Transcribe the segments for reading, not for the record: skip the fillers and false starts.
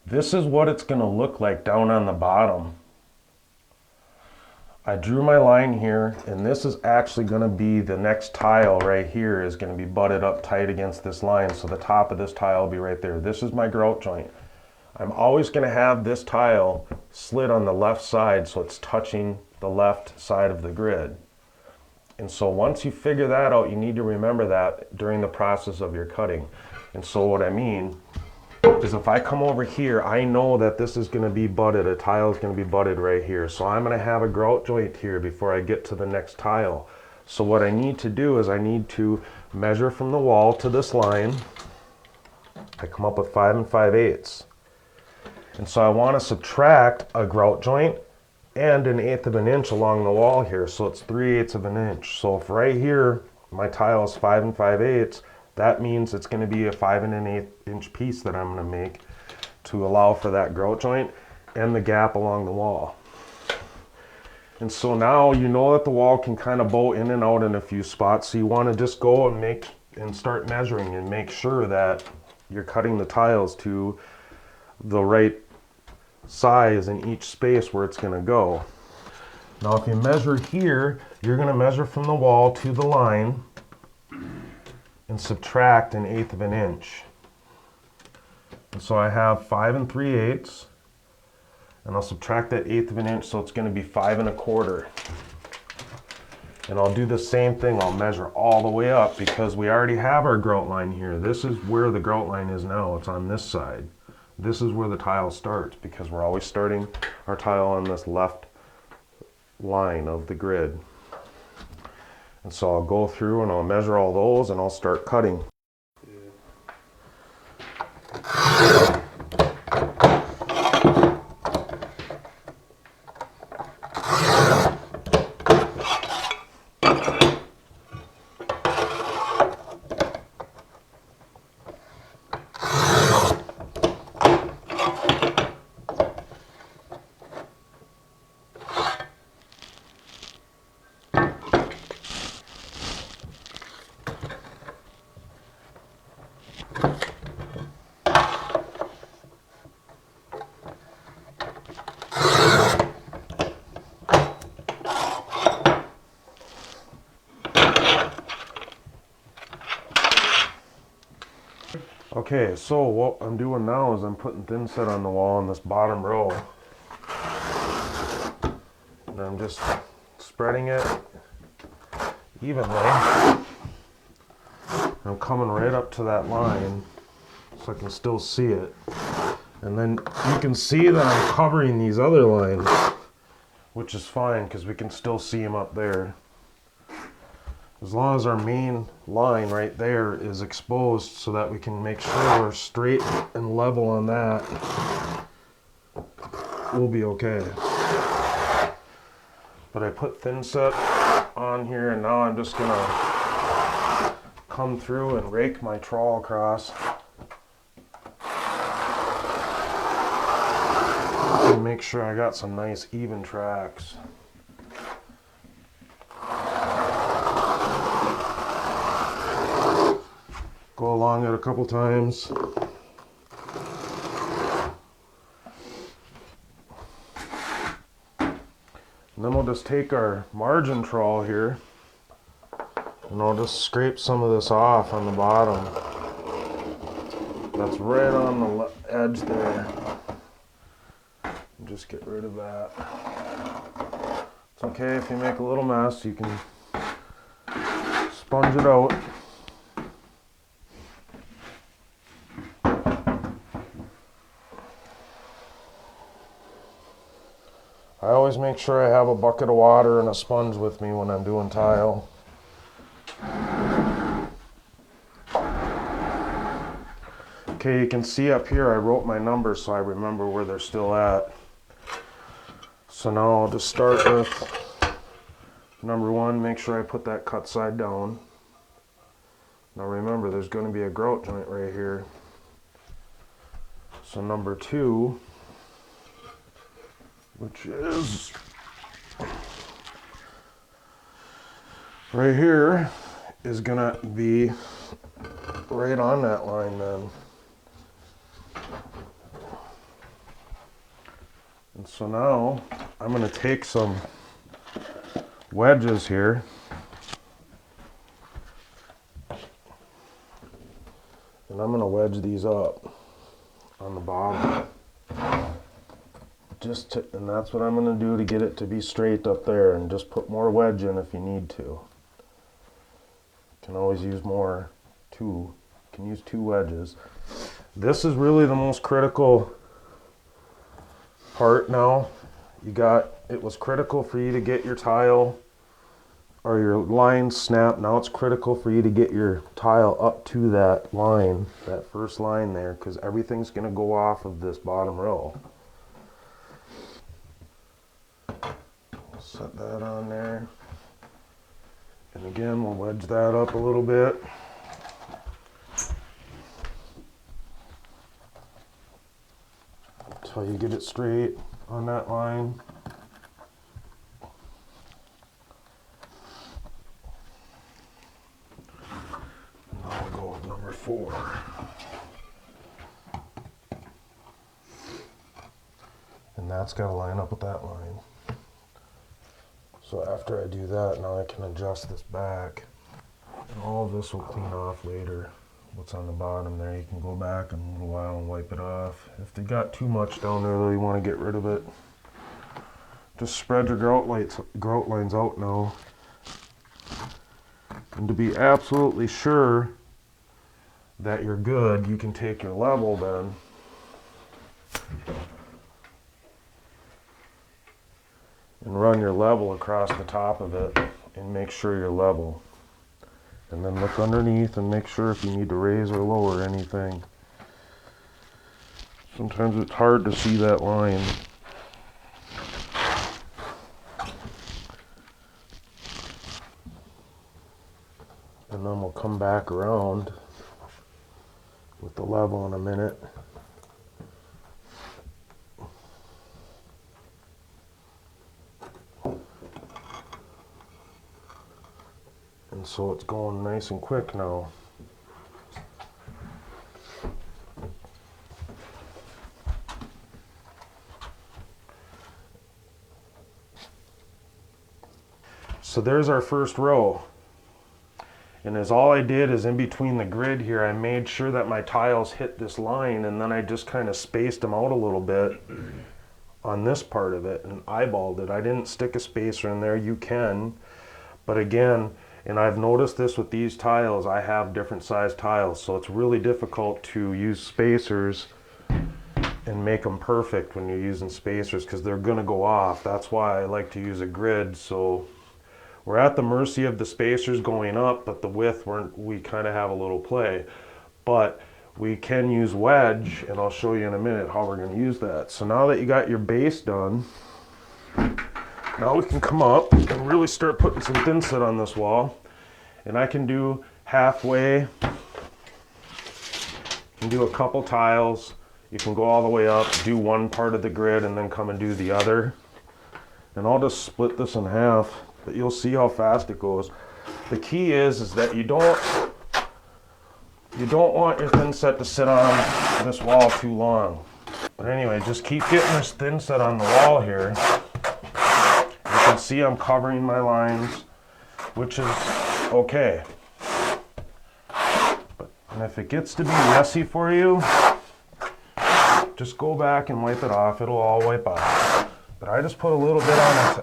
This is what it's going to look like down on the bottom. I drew my line here, and this is actually going to be the next tile right here is going to be butted up tight against this line, so the top of this tile will be right there. This is my grout joint. I'm always going to have this tile slid on the left side so it's touching the left side of the grid. And so once you figure that out, you need to remember that during the process of your cutting. And so what I mean is if I come over here, I know that this is going to be butted, a tile is going to be butted right here. So I'm going to have a grout joint here before I get to the next tile. So what I need to do is I need to measure from the wall to this line. I come up with 5 5/8. And so I want to subtract a grout joint and 1/8 of an inch along the wall here. So it's 3/8 of an inch. So if right here, my tile is 5 5/8, that means it's going to be a 5 1/8 inch piece that I'm going to make to allow for that grout joint and the gap along the wall. And so now you know that the wall can kind of bow in and out in a few spots. So you want to just go and start measuring and make sure that you're cutting the tiles to the right size in each space where it's going to go. Now if you measure here, you're going to measure from the wall to the line and subtract 1/8 of an inch. And so I have 5 3/8, and I'll subtract that 1/8 of an inch, so it's going to be 5 1/4. And I'll do the same thing, I'll measure all the way up because we already have our grout line here. This is where the grout line is now, it's on this side. This is where the tile starts because we're always starting our tile on this left line of the grid. And so I'll go through and I'll measure all those and I'll start cutting. Okay, so what I'm doing now is I'm putting thin set on the wall in this bottom row. And I'm just spreading it evenly. I'm coming right up to that line so I can still see it. And then you can see that I'm covering these other lines, which is fine because we can still see them up there. As long as our main line right there is exposed so that we can make sure we're straight and level on that, we'll be okay. But I put thin set on here and now I'm just gonna come through and rake my trowel across and make sure I got some nice even tracks. Go along it a couple times. And then we'll just take our margin trowel here and I'll just scrape some of this off on the bottom. That's right on the edge there. And just get rid of that. It's okay if you make a little mess, you can sponge it out. I always make sure I have a bucket of water and a sponge with me when I'm doing tile. Okay, you can see up here I wrote my numbers so I remember where they're still at. So now I'll just start with number 1, make sure I put that cut side down. Now remember, there's going to be a grout joint right here. So number 2, which is right here, is gonna be right on that line then. So now I'm going to take some wedges here and I'm going to wedge these up on the bottom. And that's what I'm going to do to get it to be straight up there, and just put more wedge in if you need to. You can always use more. You can use 2 wedges. This is really the most critical part now. It was critical for you to get your tile or your line snapped. Now it's critical for you to get your tile up to that line, that first line there, because everything's going to go off of this bottom row. Set that on there. And again, we'll wedge that up a little bit. Until you get it straight on that line. Now we'll go with number 4. And that's got to line up with that line. So after I do that, now I can adjust this back. And all of this will clean off later. What's on the bottom there, you can go back in a little while and wipe it off. If they got too much down there though, you want to get rid of it. Just spread your grout lines out now. And to be absolutely sure that you're good, you can take your level then and run your level across the top of it and make sure you're level. And then look underneath and make sure if you need to raise or lower anything. Sometimes it's hard to see that line. And then we'll come back around with the level in a minute. And so it's going nice and quick now. So there's our first row. And as all I did is in between the grid here, I made sure that my tiles hit this line, and then I just kind of spaced them out a little bit on this part of it and eyeballed it. I didn't stick a spacer in there. You can, but again, and I've noticed this with these tiles, I have different size tiles, so it's really difficult to use spacers and make them perfect when you're using spacers, because they're going to go off. That's why I like to use a grid. So we're at the mercy of the spacers going up, but the width, we kind of have a little play. But we can use wedge, and I'll show you in a minute how we're going to use that. So now that you got your base done, now we can come up and really start putting some thin set on this wall. And I can do halfway. You can do a couple tiles. You can go all the way up, do one part of the grid, and then come and do the other. And I'll just split this in half, but you'll see how fast it goes. The key is that you don't want your thin set to sit on this wall too long. But anyway, just keep getting this thin set on the wall here. You can see I'm covering my lines, which is okay. And if it gets to be messy for you, just go back and wipe it off. It'll all wipe off. But I just put a little bit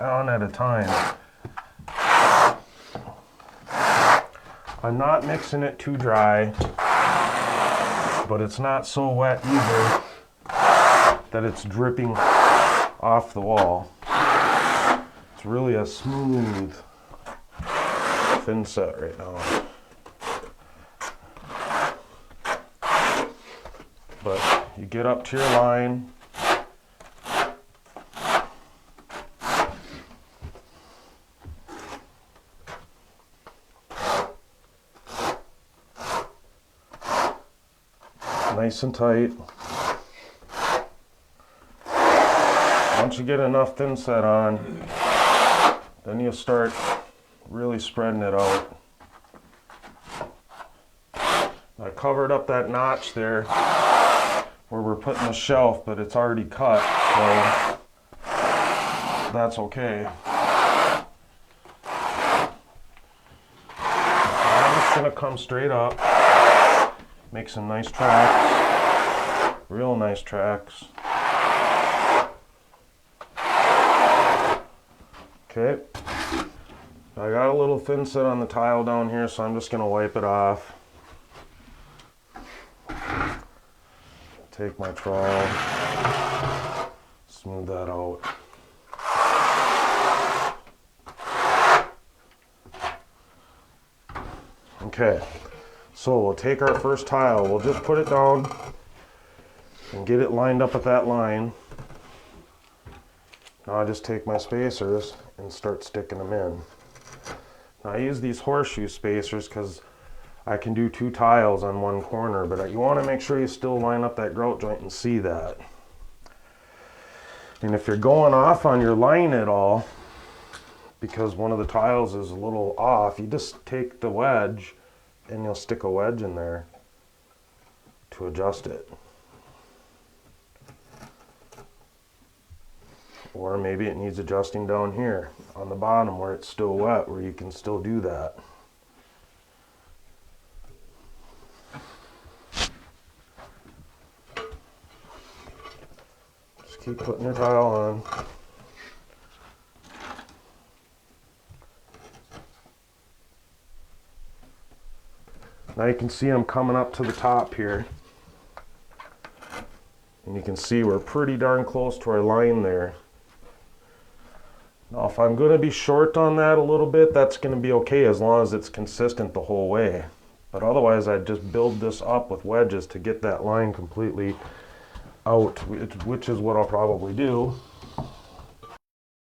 on at a time. I'm not mixing it too dry, but it's not so wet either that it's dripping off the wall. It's really a smooth thin set right now. But you get up to your line. Nice and tight. Once you get enough thin set on, then you'll start really spreading it out. I covered up that notch there where we're putting the shelf, but it's already cut, so that's okay. I'm just gonna come straight up, make some nice tracks, real nice tracks. Okay, I got a little thin set on the tile down here, so I'm just gonna wipe it off. Take my trowel, smooth that out. Okay, so we'll take our first tile, we'll just put it down and get it lined up at that line. Now I just take my spacers and start sticking them in. Now I use these horseshoe spacers because I can do 2 tiles on one corner, but you want to make sure you still line up that grout joint and see that. And if you're going off on your line at all, because one of the tiles is a little off, you just take the wedge and you'll stick a wedge in there to adjust it. Or maybe it needs adjusting down here on the bottom where it's still wet, where you can still do that. Just keep putting your tile on. Now you can see them coming up to the top here. And you can see we're pretty darn close to our line there. Now if I'm going to be short on that a little bit, that's going to be okay as long as it's consistent the whole way. But otherwise I'd just build this up with wedges to get that line completely out, which is what I'll probably do.